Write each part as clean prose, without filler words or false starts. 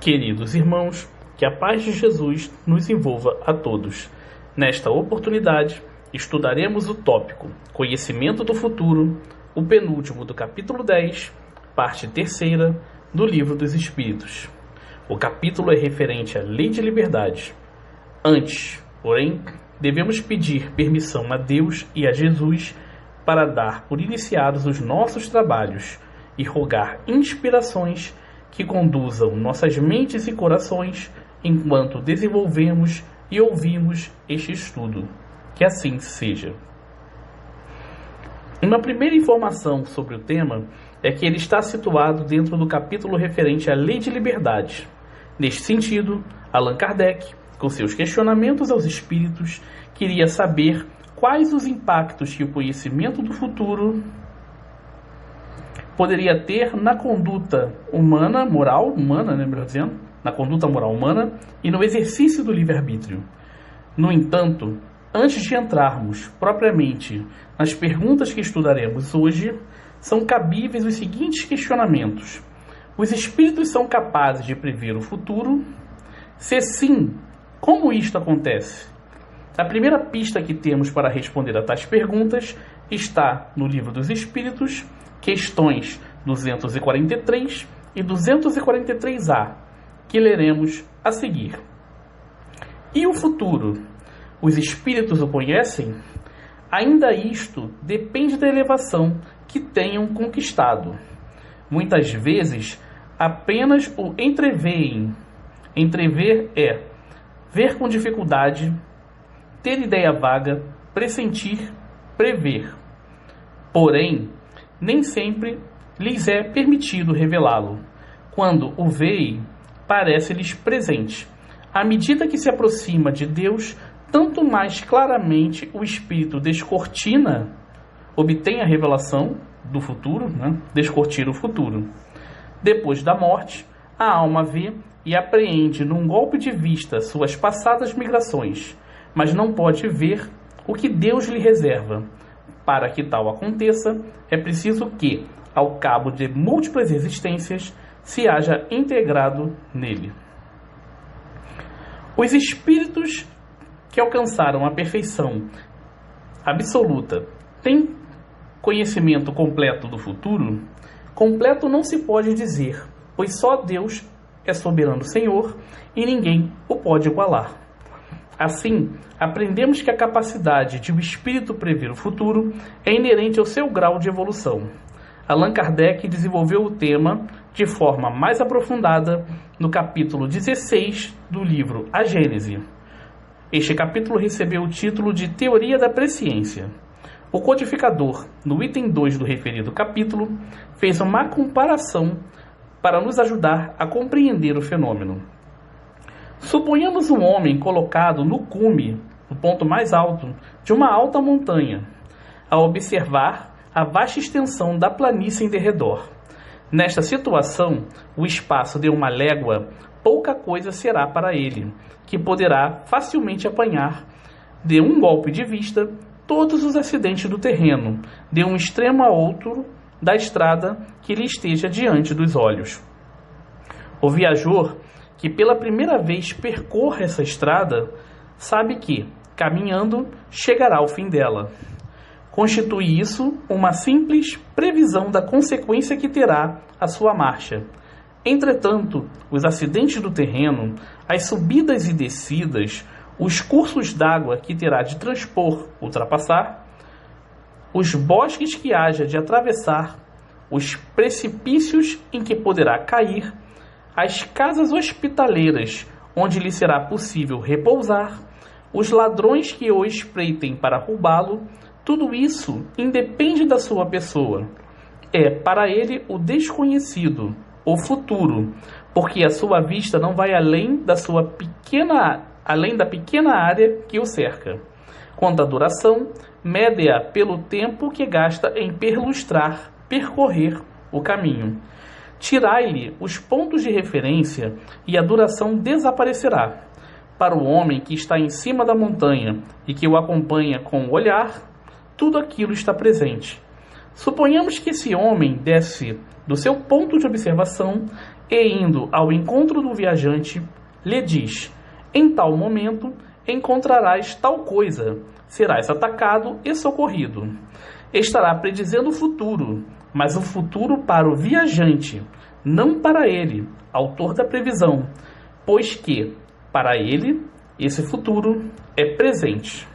Queridos irmãos, que a paz de Jesus nos envolva a todos. Nesta oportunidade, estudaremos o tópico Conhecimento do Futuro, o penúltimo do capítulo 10, parte terceira do Livro dos Espíritos. O capítulo é referente à lei de liberdade. Antes, porém, devemos pedir permissão a Deus e a Jesus para dar por iniciados os nossos trabalhos e rogar inspirações que conduzam nossas mentes e corações enquanto desenvolvemos e ouvimos este estudo. Que assim seja. Uma primeira informação sobre o tema é que ele está situado dentro do capítulo referente à lei de liberdade. Neste sentido, Allan Kardec, com seus questionamentos aos espíritos, queria saber quais os impactos que o conhecimento do futuro poderia ter na conduta humana, moral humana, melhor dizendo, na conduta moral humana e no exercício do livre-arbítrio. No entanto, antes de entrarmos propriamente nas perguntas que estudaremos hoje, são cabíveis os seguintes questionamentos. Os espíritos são capazes de prever o futuro? Se sim, como isto acontece? A primeira pista que temos para responder a tais perguntas está no Livro dos Espíritos, questões 243 e 243A, que leremos a seguir. E o futuro? Os espíritos o conhecem? Ainda isto depende da elevação que tenham conquistado. Muitas vezes apenas o entreveem. Entrever é ver com dificuldade, ter ideia vaga, pressentir, prever. Porém, nem sempre lhes é permitido revelá-lo. Quando o veem, parece-lhes presente. À medida que se aproxima de Deus, tanto mais claramente o espírito descortina, obtém a revelação do futuro, descortina o futuro. Depois da morte, a alma vê e apreende num golpe de vista suas passadas migrações, mas não pode ver o que Deus lhe reserva. Para que tal aconteça, é preciso que, ao cabo de múltiplas existências, se haja integrado nele. Os espíritos que alcançaram a perfeição absoluta têm conhecimento completo do futuro? Completo não se pode dizer, pois só Deus é soberano Senhor e ninguém o pode igualar. Assim, aprendemos que a capacidade de o espírito prever o futuro é inerente ao seu grau de evolução. Allan Kardec desenvolveu o tema de forma mais aprofundada no capítulo 16 do livro A Gênese. Este capítulo recebeu o título de Teoria da Presciência. O codificador, no item 2 do referido capítulo, fez uma comparação para nos ajudar a compreender o fenômeno. Suponhamos um homem colocado no cume, no ponto mais alto, de uma alta montanha, a observar a vasta extensão da planície em derredor. Nesta situação, o espaço de uma légua, pouca coisa será para ele, que poderá facilmente apanhar, de um golpe de vista, todos os acidentes do terreno, de um extremo a outro da estrada que lhe esteja diante dos olhos. O viajor que pela primeira vez percorre essa estrada, sabe que, caminhando, chegará ao fim dela. Constitui isso uma simples previsão da consequência que terá a sua marcha. Entretanto, os acidentes do terreno, as subidas e descidas, os cursos d'água que terá de transpor, ultrapassar, os bosques que haja de atravessar, os precipícios em que poderá cair, as casas hospitaleiras, onde lhe será possível repousar, os ladrões que o espreitem para roubá-lo, tudo isso independe da sua pessoa. É para ele o desconhecido, o futuro, porque a sua vista não vai além da pequena área que o cerca. Quanto à duração, mede-a pelo tempo que gasta em percorrer o caminho. Tirai-lhe os pontos de referência e a duração desaparecerá. Para o homem que está em cima da montanha e que o acompanha com o olhar, tudo aquilo está presente. Suponhamos que esse homem desce do seu ponto de observação e, indo ao encontro do viajante, lhe diz: em tal momento encontrarás tal coisa, serás atacado e socorrido. Estará predizendo o futuro, mas o futuro para o viajante, não para ele, autor da previsão, pois que, para ele, esse futuro é presente.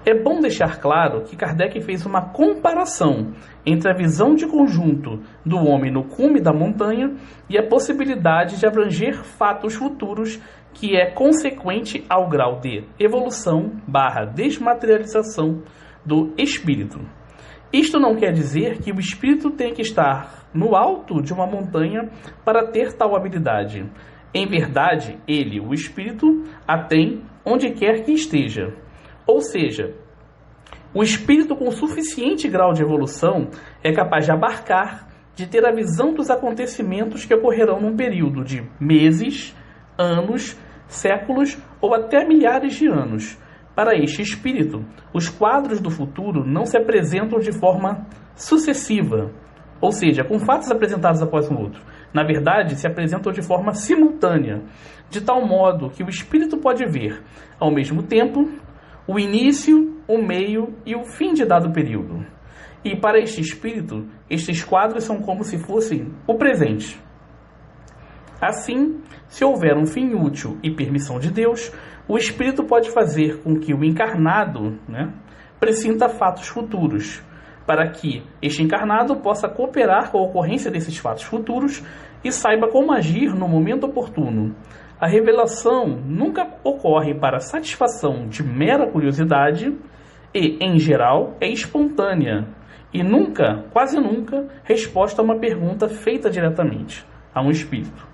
É bom deixar claro que Kardec fez uma comparação entre a visão de conjunto do homem no cume da montanha e a possibilidade de abranger fatos futuros, que é consequente ao grau de evolução / desmaterialização do espírito. Isto não quer dizer que o espírito tem que estar no alto de uma montanha para ter tal habilidade. Em verdade, ele, o espírito, a tem onde quer que esteja. Ou seja, o espírito com suficiente grau de evolução é capaz de abarcar, de ter a visão dos acontecimentos que ocorrerão num período de meses, anos, séculos ou até milhares de anos. Para este espírito, os quadros do futuro não se apresentam de forma sucessiva, ou seja, com fatos apresentados após o outro. Na verdade, se apresentam de forma simultânea, de tal modo que o espírito pode ver, ao mesmo tempo, o início, o meio e o fim de dado período. E para este espírito, estes quadros são como se fossem o presente. Assim, se houver um fim útil e permissão de Deus, o espírito pode fazer com que o encarnado, pressinta fatos futuros, para que este encarnado possa cooperar com a ocorrência desses fatos futuros e saiba como agir no momento oportuno. A revelação nunca ocorre para satisfação de mera curiosidade e, em geral, é espontânea e nunca, quase nunca, resposta a uma pergunta feita diretamente a um espírito.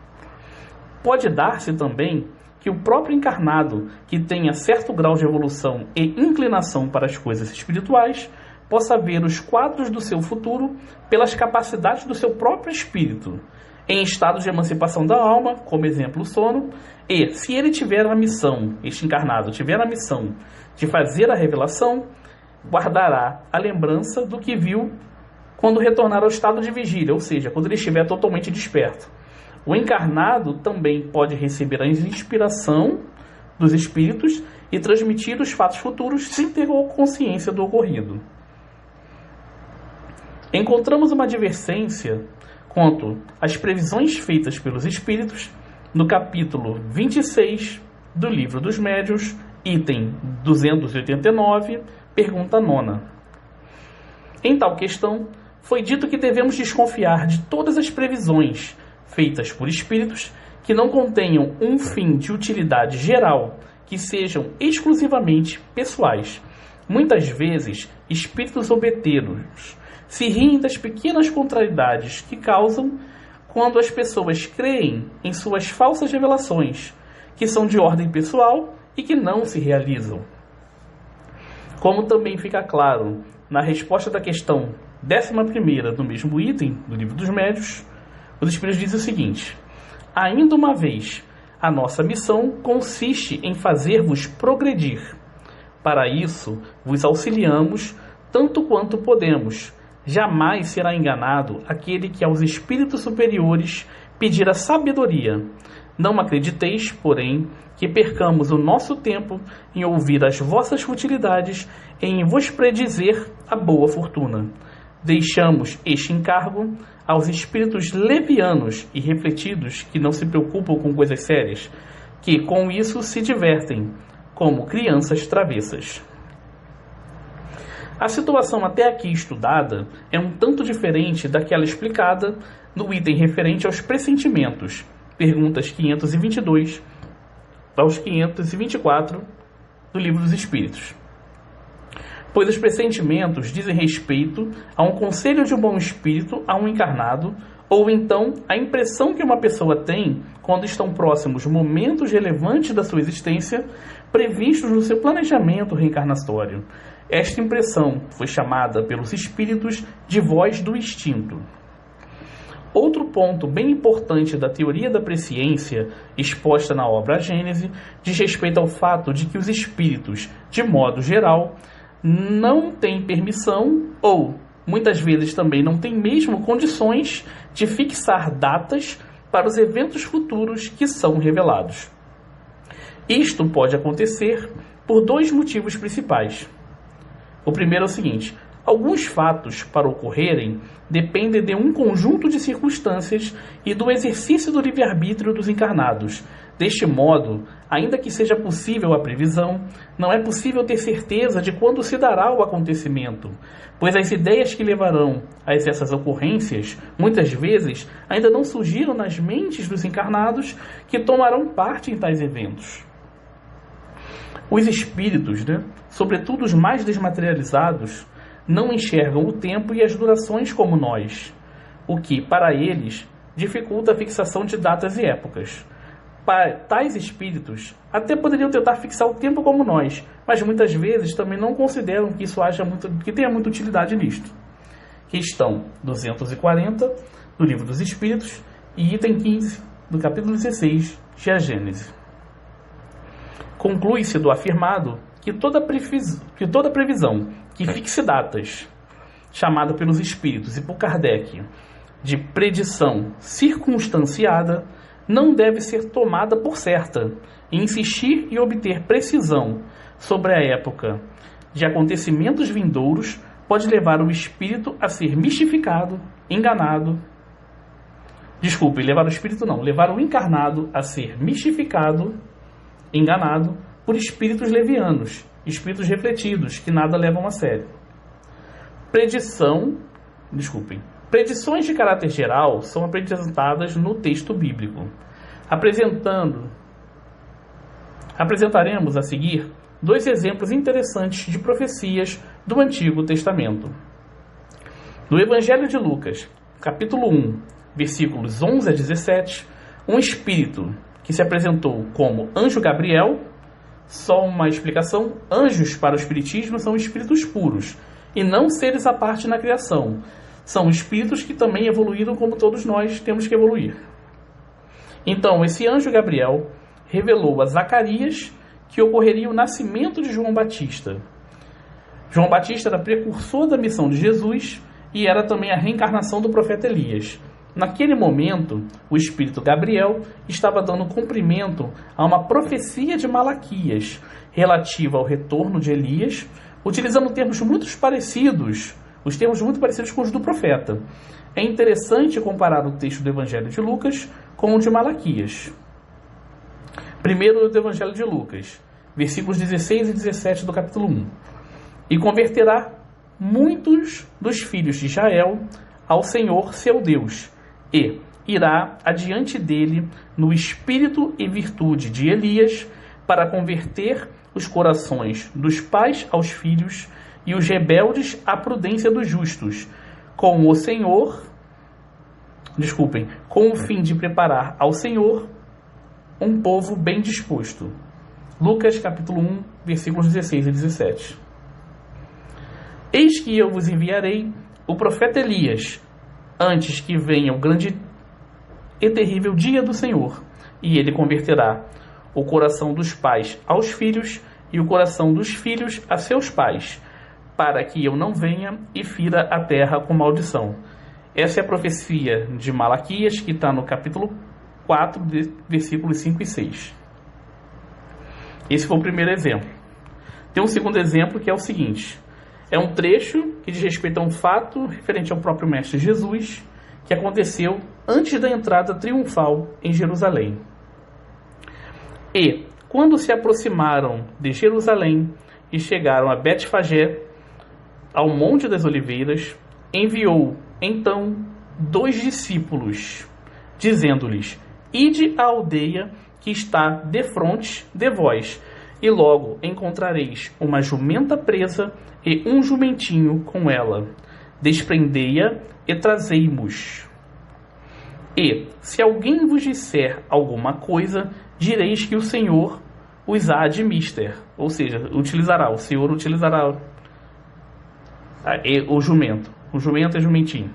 Pode dar-se também que o próprio encarnado, que tenha certo grau de evolução e inclinação para as coisas espirituais, possa ver os quadros do seu futuro pelas capacidades do seu próprio espírito, em estado de emancipação da alma, como exemplo o sono, e se ele tiver a missão, este encarnado tiver a missão de fazer a revelação, guardará a lembrança do que viu quando retornar ao estado de vigília, ou seja, quando ele estiver totalmente desperto. O encarnado também pode receber a inspiração dos espíritos e transmitir os fatos futuros sem ter consciência do ocorrido. Encontramos uma advertência quanto às previsões feitas pelos espíritos no capítulo 26 do Livro dos Médiuns, item 289, pergunta 9. Em tal questão, foi dito que devemos desconfiar de todas as previsões feitas por espíritos que não contenham um fim de utilidade geral, que sejam exclusivamente pessoais. Muitas vezes, espíritos obeteiros se riem das pequenas contrariedades que causam quando as pessoas creem em suas falsas revelações, que são de ordem pessoal e que não se realizam. Como também fica claro na resposta da questão 11ª do mesmo item do Livro dos Médiuns, os Espíritos dizem o seguinte: ainda uma vez, a nossa missão consiste em fazer-vos progredir. Para isso, vos auxiliamos tanto quanto podemos. Jamais será enganado aquele que aos espíritos superiores pedir a sabedoria. Não acrediteis, porém, que percamos o nosso tempo em ouvir as vossas futilidades e em vos predizer a boa fortuna. Deixamos este encargo aos espíritos levianos e refletidos que não se preocupam com coisas sérias, que com isso se divertem, como crianças travessas. A situação até aqui estudada é um tanto diferente daquela explicada no item referente aos pressentimentos, perguntas 522 aos 524 do Livro dos Espíritos. Pois os pressentimentos dizem respeito a um conselho de um bom espírito a um encarnado, ou então a impressão que uma pessoa tem quando estão próximos momentos relevantes da sua existência, previstos no seu planejamento reencarnatório. Esta impressão foi chamada pelos espíritos de voz do instinto. Outro ponto bem importante da teoria da presciência, exposta na obra A Gênese, diz respeito ao fato de que os espíritos, de modo geral, não têm permissão ou muitas vezes também não têm mesmo condições de fixar datas para os eventos futuros que são revelados. Isto pode acontecer por dois motivos principais. O primeiro é o seguinte: alguns fatos, para ocorrerem, dependem de um conjunto de circunstâncias e do exercício do livre-arbítrio dos encarnados. Deste modo, ainda que seja possível a previsão, não é possível ter certeza de quando se dará o acontecimento, pois as ideias que levarão a essas ocorrências, muitas vezes, ainda não surgiram nas mentes dos encarnados que tomarão parte em tais eventos. Os espíritos, sobretudo os mais desmaterializados, não enxergam o tempo e as durações como nós, o que, para eles, dificulta a fixação de datas e épocas. Para tais espíritos, até poderiam tentar fixar o tempo como nós, mas muitas vezes também não consideram que tenha muita utilidade nisto. Questão 240 do Livro dos Espíritos e item 15 do capítulo 16 de A Gênese. Conclui-se do afirmado que toda previsão que fixe datas, chamada pelos espíritos e por Kardec de predição circunstanciada, não deve ser tomada por certa, e insistir e obter precisão sobre a época de acontecimentos vindouros pode levar o espírito a ser mistificado, enganado. Levar o encarnado a ser mistificado, enganado por espíritos levianos, espíritos refletidos, que nada levam a sério. Predições de caráter geral são apresentadas no texto bíblico. Apresentaremos a seguir dois exemplos interessantes de profecias do Antigo Testamento. No Evangelho de Lucas, capítulo 1, versículos 11 a 17, um espírito que se apresentou como anjo Gabriel. Só uma explicação: anjos para o espiritismo são espíritos puros e não seres à parte na criação. São espíritos que também evoluíram como todos nós temos que evoluir. Então, esse anjo Gabriel revelou a Zacarias que ocorreria o nascimento de João Batista. João Batista era precursor da missão de Jesus e era também a reencarnação do profeta Elias. Naquele momento, o espírito Gabriel estava dando cumprimento a uma profecia de Malaquias relativa ao retorno de Elias, utilizando termos muito parecidos com os do profeta. É interessante comparar o texto do Evangelho de Lucas com o de Malaquias. Primeiro do Evangelho de Lucas, versículos 16 e 17 do capítulo 1. E converterá muitos dos filhos de Israel ao Senhor seu Deus, e irá adiante dele no espírito e virtude de Elias, para converter os corações dos pais aos filhos e os rebeldes à prudência dos justos, com o fim de preparar ao Senhor um povo bem disposto. Lucas capítulo 1, versículos 16 e 17. Eis que eu vos enviarei o profeta Elias, antes que venha o grande e terrível dia do Senhor, e ele converterá o coração dos pais aos filhos e o coração dos filhos a seus pais, para que eu não venha e fira a terra com maldição. Essa é a profecia de Malaquias, que está no capítulo 4, versículos 5 e 6. Esse foi o primeiro exemplo. Tem um segundo exemplo que é o seguinte: é um trecho que diz respeito a um fato referente ao próprio Mestre Jesus, que aconteceu antes da entrada triunfal em Jerusalém. E, quando se aproximaram de Jerusalém e chegaram a Betfagé, ao Monte das Oliveiras, enviou então 2 discípulos, dizendo-lhes: ide à aldeia que está defronte de vós, e logo encontrareis uma jumenta presa e um jumentinho com ela. Desprendei-a e trazei-mos. E, se alguém vos disser alguma coisa, direis que o Senhor os há de mister. Ou seja, o Senhor utilizará o jumento. O jumento é jumentinho.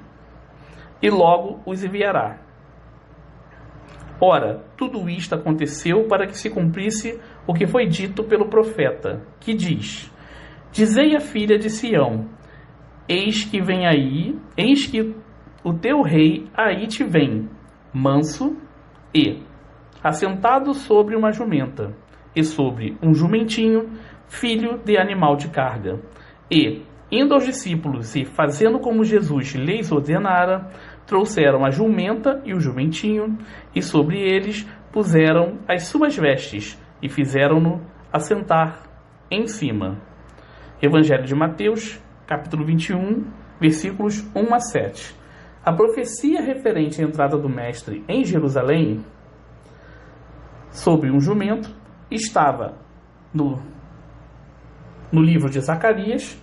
E logo os enviará. Ora, tudo isto aconteceu para que se cumprisse o que foi dito pelo profeta, que diz: dizei à filha de Sião: Eis que o teu rei aí te vem, manso e assentado sobre uma jumenta, e sobre um jumentinho, filho de animal de carga. E, indo aos discípulos e fazendo como Jesus lhes ordenara, trouxeram a jumenta e o jumentinho, e sobre eles puseram as suas vestes, e fizeram-no assentar em cima. Evangelho de Mateus, capítulo 21, versículos 1 a 7. A profecia referente à entrada do Mestre em Jerusalém sobre um jumento estava no livro de Zacarias,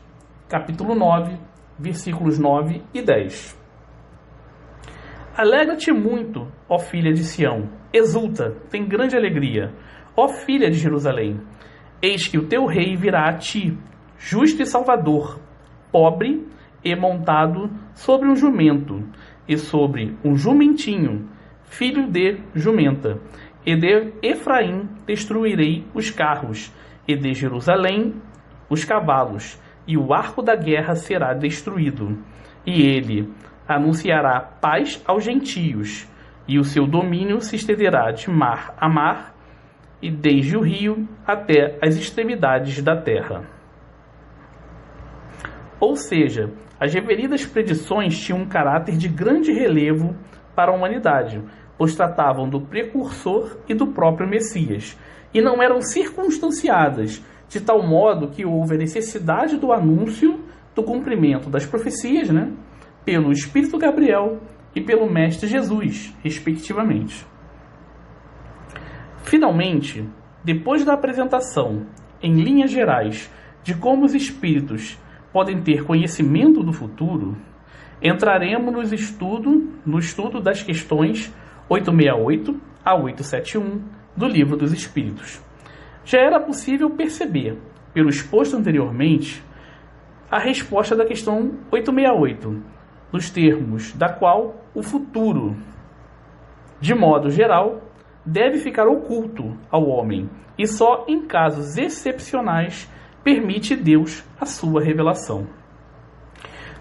capítulo 9, versículos 9 e 10. Alegra-te muito, ó filha de Sião, exulta, tem grande alegria, ó filha de Jerusalém. Eis que o teu rei virá a ti, justo e salvador, pobre e montado sobre um jumento, e sobre um jumentinho, filho de jumenta. E de Efraim destruirei os carros, e de Jerusalém os cavalos, e o arco da guerra será destruído. E ele anunciará paz aos gentios, e o seu domínio se estenderá de mar a mar, e desde o rio até as extremidades da terra. Ou seja, as referidas predições tinham um caráter de grande relevo para a humanidade, pois tratavam do precursor e do próprio Messias, e não eram circunstanciadas, de tal modo que houve a necessidade do anúncio do cumprimento das profecias, pelo Espírito Gabriel e pelo Mestre Jesus, respectivamente. Finalmente, depois da apresentação, em linhas gerais, de como os Espíritos podem ter conhecimento do futuro, entraremos no estudo das questões 868 a 871 do Livro dos Espíritos. Já era possível perceber, pelo exposto anteriormente, a resposta da questão 868, nos termos da qual o futuro, de modo geral, deve ficar oculto ao homem, e só em casos excepcionais permite Deus a sua revelação.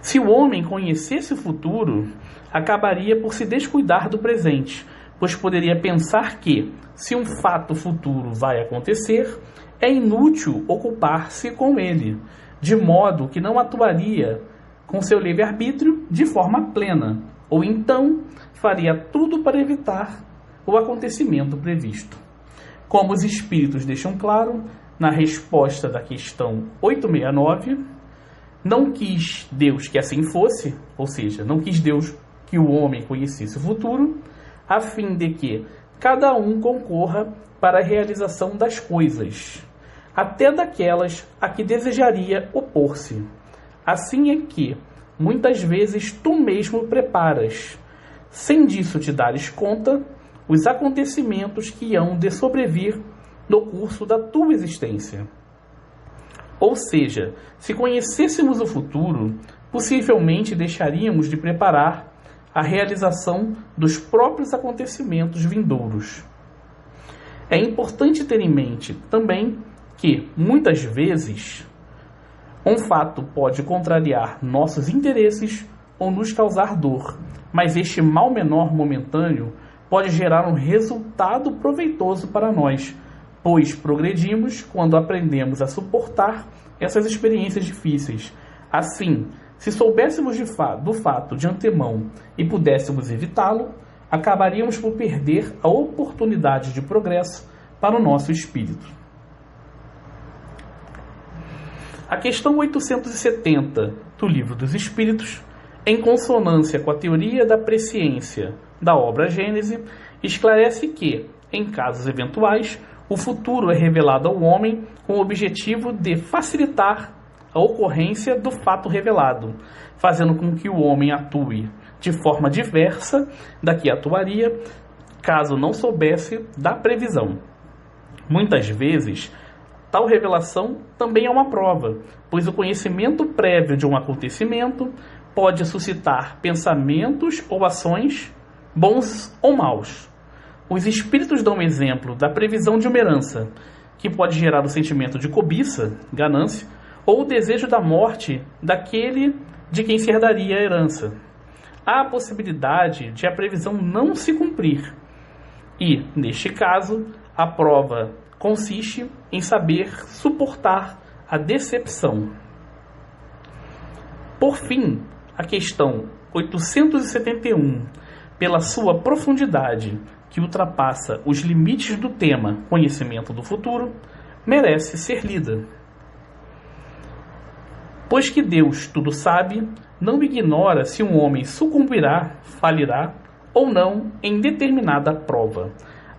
Se o homem conhecesse o futuro, acabaria por se descuidar do presente, pois poderia pensar que, se um fato futuro vai acontecer, é inútil ocupar-se com ele, de modo que não atuaria com seu livre-arbítrio de forma plena, ou então faria tudo para evitar o acontecimento previsto. Como os Espíritos deixam claro na resposta da questão 869, não quis Deus que assim fosse, ou seja, não quis Deus que o homem conhecesse o futuro, a fim de que cada um concorra para a realização das coisas, até daquelas a que desejaria opor-se. Assim é que, muitas vezes, tu mesmo preparas, sem disso te dares conta, os acontecimentos que hão de sobrevir no curso da tua existência. Ou seja, se conhecêssemos o futuro, possivelmente deixaríamos de preparar a realização dos próprios acontecimentos vindouros. É importante ter em mente também que, muitas vezes, um fato pode contrariar nossos interesses ou nos causar dor, mas este mal menor momentâneo pode gerar um resultado proveitoso para nós, pois progredimos quando aprendemos a suportar essas experiências difíceis. Assim, se soubéssemos do fato de antemão e pudéssemos evitá-lo, acabaríamos por perder a oportunidade de progresso para o nosso espírito. A questão 870 do Livro dos Espíritos, em consonância com a teoria da presciência da obra Gênese, esclarece que, em casos eventuais, o futuro é revelado ao homem com o objetivo de facilitar a ocorrência do fato revelado, fazendo com que o homem atue de forma diversa da que atuaria caso não soubesse da previsão. Muitas vezes, tal revelação também é uma prova, pois o conhecimento prévio de um acontecimento pode suscitar pensamentos ou ações, bons ou maus. Os espíritos dão um exemplo da previsão de uma herança, que pode gerar o sentimento de cobiça, ganância, ou o desejo da morte daquele de quem se herdaria a herança. Há a possibilidade de a previsão não se cumprir. E, neste caso, a prova consiste em saber suportar a decepção. Por fim, a questão 871, pela sua profundidade, que ultrapassa os limites do tema conhecimento do futuro, merece ser lida. Pois que Deus tudo sabe, não ignora se um homem sucumbirá, falirá ou não em determinada prova.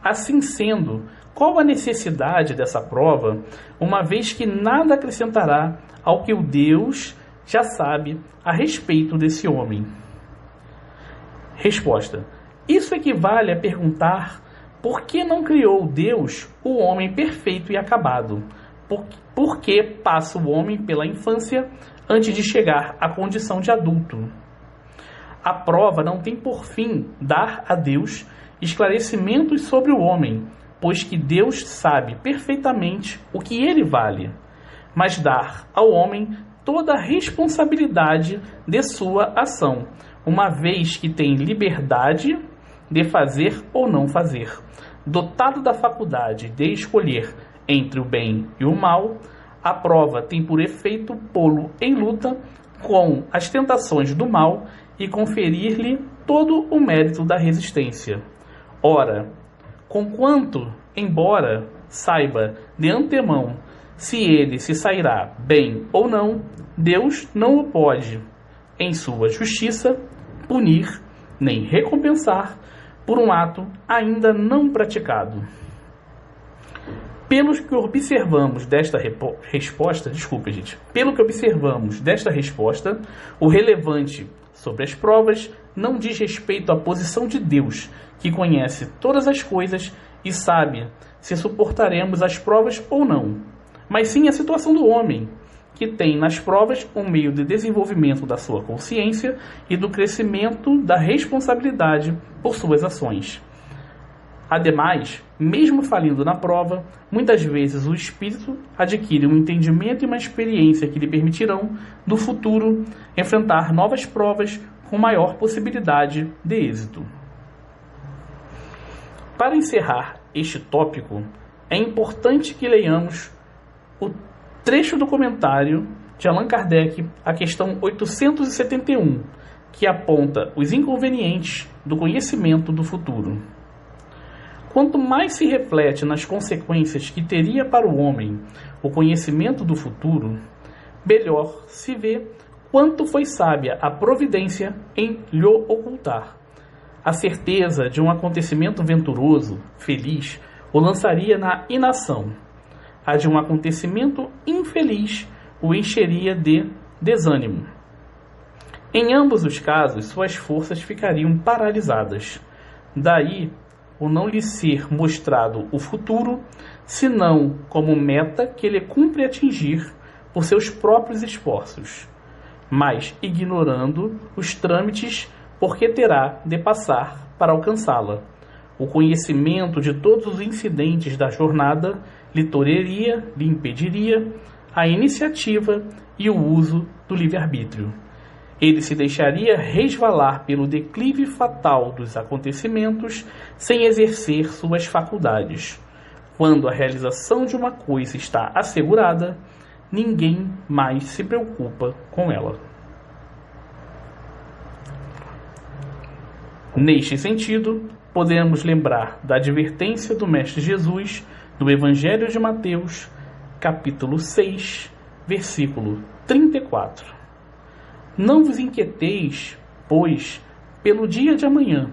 Assim sendo, qual a necessidade dessa prova, uma vez que nada acrescentará ao que o Deus já sabe a respeito desse homem? Resposta: isso equivale a perguntar por que não criou Deus o homem perfeito e acabado? Por que passa o homem pela infância antes de chegar à condição de adulto? A prova não tem por fim dar a Deus esclarecimentos sobre o homem, pois que Deus sabe perfeitamente o que ele vale, mas dar ao homem toda a responsabilidade de sua ação, uma vez que tem liberdade de fazer ou não fazer. Dotado da faculdade de escolher entre o bem e o mal, a prova tem por efeito pô-lo em luta com as tentações do mal e conferir-lhe todo o mérito da resistência. Ora, conquanto, embora saiba de antemão se ele se sairá bem ou não, Deus não o pode, em sua justiça, punir nem recompensar por um ato ainda não praticado. Pelo que observamos desta resposta, o relevante sobre as provas não diz respeito à posição de Deus, que conhece todas as coisas e sabe se suportaremos as provas ou não, mas sim a situação do homem, que tem nas provas um meio de desenvolvimento da sua consciência e do crescimento da responsabilidade por suas ações. Ademais, mesmo falindo na prova, muitas vezes o espírito adquire um entendimento e uma experiência que lhe permitirão, no futuro, enfrentar novas provas com maior possibilidade de êxito. Para encerrar este tópico, é importante que leiamos o trecho do comentário de Allan Kardec à questão 871, que aponta os inconvenientes do conhecimento do futuro. Quanto mais se reflete nas consequências que teria para o homem o conhecimento do futuro, melhor se vê quanto foi sábia a providência em lhe ocultar. A certeza de um acontecimento venturoso, feliz, o lançaria na inação. A de um acontecimento infeliz o encheria de desânimo. Em ambos os casos, suas forças ficariam paralisadas. Daí o não lhe ser mostrado o futuro, senão como meta que ele cumpre atingir por seus próprios esforços, mas ignorando os trâmites porque terá de passar para alcançá-la. O conhecimento de todos os incidentes da jornada lhe impediria a iniciativa e o uso do livre-arbítrio. Ele se deixaria resvalar pelo declive fatal dos acontecimentos sem exercer suas faculdades. Quando a realização de uma coisa está assegurada, ninguém mais se preocupa com ela. Neste sentido, podemos lembrar da advertência do Mestre Jesus do Evangelho de Mateus, capítulo 6, versículo 34. Não vos inquieteis, pois, pelo dia de amanhã,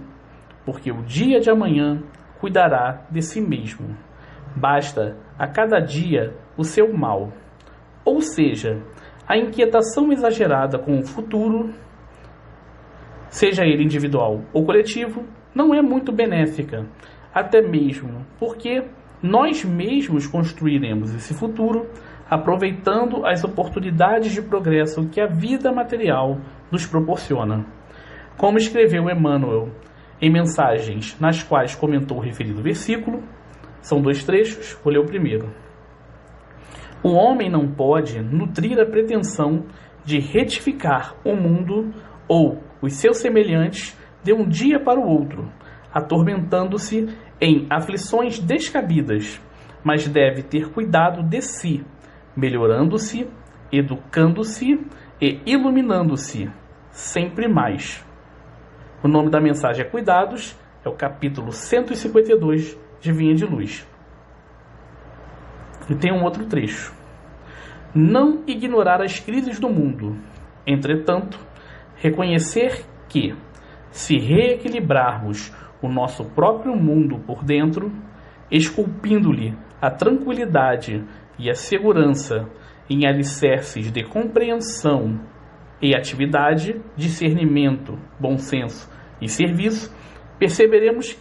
porque o dia de amanhã cuidará de si mesmo. Basta a cada dia o seu mal. Ou seja, a inquietação exagerada com o futuro, seja ele individual ou coletivo, não é muito benéfica, até mesmo porque nós mesmos construiremos esse futuro aproveitando as oportunidades de progresso que a vida material nos proporciona. Como escreveu Emmanuel em mensagens nas quais comentou o referido versículo, são 2 trechos, vou ler o primeiro. O homem não pode nutrir a pretensão de retificar o mundo ou os seus semelhantes de um dia para o outro, atormentando-se em aflições descabidas, mas deve ter cuidado de si, melhorando-se, educando-se e iluminando-se sempre mais. O nome da mensagem é Cuidados, é o capítulo 152 de Vinha de Luz. E tem um outro trecho. Não ignorar as crises do mundo, entretanto, reconhecer que, se reequilibrarmos o nosso próprio mundo por dentro, esculpindo-lhe a tranquilidade e a segurança em alicerces de compreensão e atividade, discernimento, bom senso e serviço, perceberemos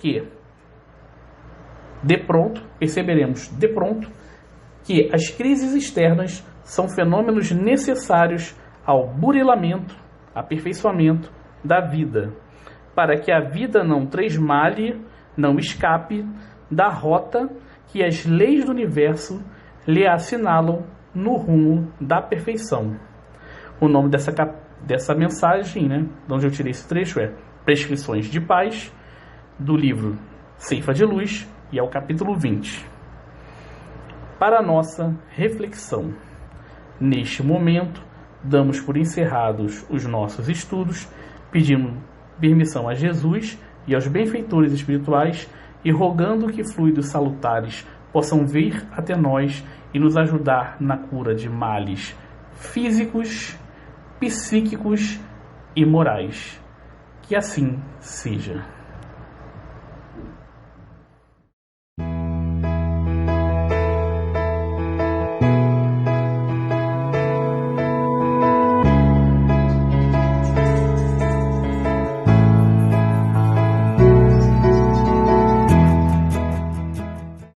de pronto que as crises externas são fenômenos necessários ao burilamento, aperfeiçoamento da vida, para que a vida não tresmalhe, não escape da rota que as leis do universo lhe assinalam no rumo da perfeição. O nome dessa mensagem, de onde eu tirei esse trecho, é Prescrições de Paz, do livro Ceifa de Luz, e é o capítulo 20. Para a nossa reflexão, neste momento, damos por encerrados os nossos estudos, pedindo permissão a Jesus e aos benfeitores espirituais e rogando que fluidos salutares possam vir até nós e nos ajudar na cura de males físicos, psíquicos e morais. Que assim seja.